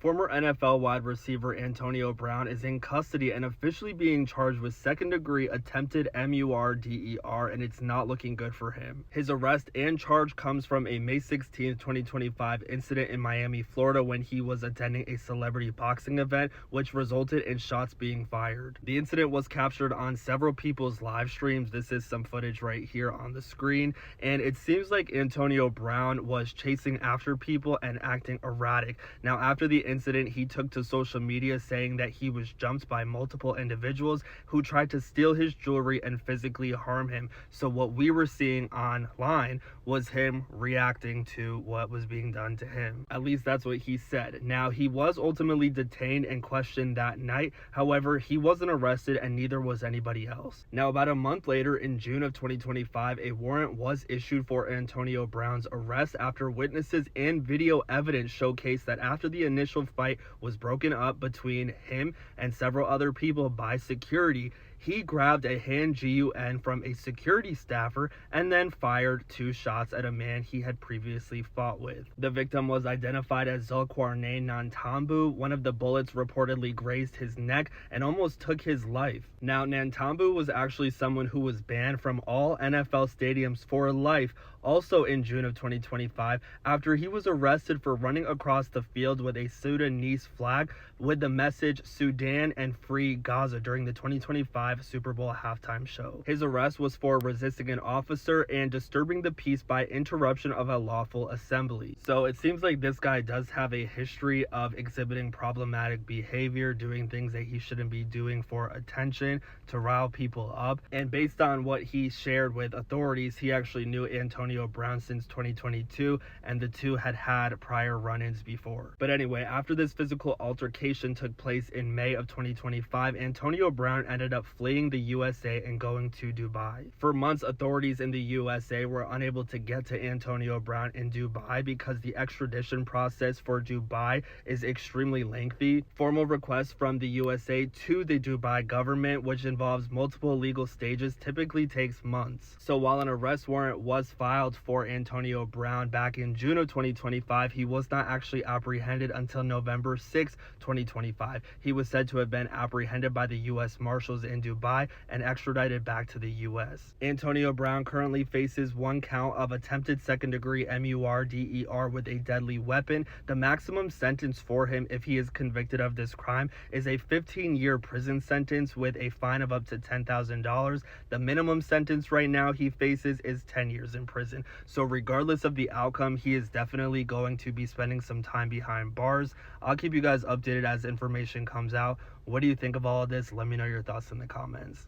Former NFL wide receiver Antonio Brown is in custody and officially being charged with second-degree attempted murder, and it's not looking good for him. His arrest and charge comes from a May 16, 2025 incident in Miami, Florida when he was attending a celebrity boxing event, which resulted in shots being fired. The incident was captured on several people's live streams. This is some footage right here on the screen, and it seems like Antonio Brown was chasing after people and acting erratic. Now, after the incident, he took to social media saying that he was jumped by multiple individuals who tried to steal his jewelry and physically harm him. So what we were seeing online was him reacting to what was being done to him. At least that's what he said. Now, he was ultimately detained and questioned that night. However, he wasn't arrested and neither was anybody else. Now, about a month later, in June of 2025, a warrant was issued for Antonio Brown's arrest after witnesses and video evidence showcased that after the initial fight was broken up between him and several other people by security, he grabbed a hand gun from a security staffer and then fired 2 shots at a man he had previously fought with. The victim was identified as Zulkarnain Nantambu. One of the bullets reportedly grazed his neck and almost took his life. Now, Nantambu was actually someone who was banned from all NFL stadiums for life also in June of 2025 after he was arrested for running across the field with a Sudanese flag with the message "Sudan and Free Gaza" during the 2025 Super Bowl halftime show. His arrest was for resisting an officer and disturbing the peace by interruption of a lawful assembly. So it seems like this guy does have a history of exhibiting problematic behavior, doing things that he shouldn't be doing for attention, to rile people up. And based on what he shared with authorities, he actually knew Antonio Brown since 2022, and the two had had prior run-ins before. But anyway, after this physical altercation took place in May of 2025, Antonio Brown ended up fleeing the USA and going to Dubai. For months, authorities in the USA were unable to get to Antonio Brown in Dubai because the extradition process for Dubai is extremely lengthy. Formal requests from the USA to the Dubai government, which involves multiple legal stages, typically takes months. So while an arrest warrant was filed for Antonio Brown back in June of 2025, he was not actually apprehended until November 6, 2025. He was said to have been apprehended by the U.S. Marshals in Dubai and extradited back to the U.S. Antonio Brown currently faces 1 count of attempted second-degree murder with a deadly weapon. The maximum sentence for him, if he is convicted of this crime, is a 15-year prison sentence with a fine of up to $10,000. The minimum sentence right now he faces is 10 years in prison. So regardless of the outcome, he is definitely going to be spending some time behind bars. I'll keep you guys updated as information comes out. What do you think of all of this? Let me know your thoughts in the comments.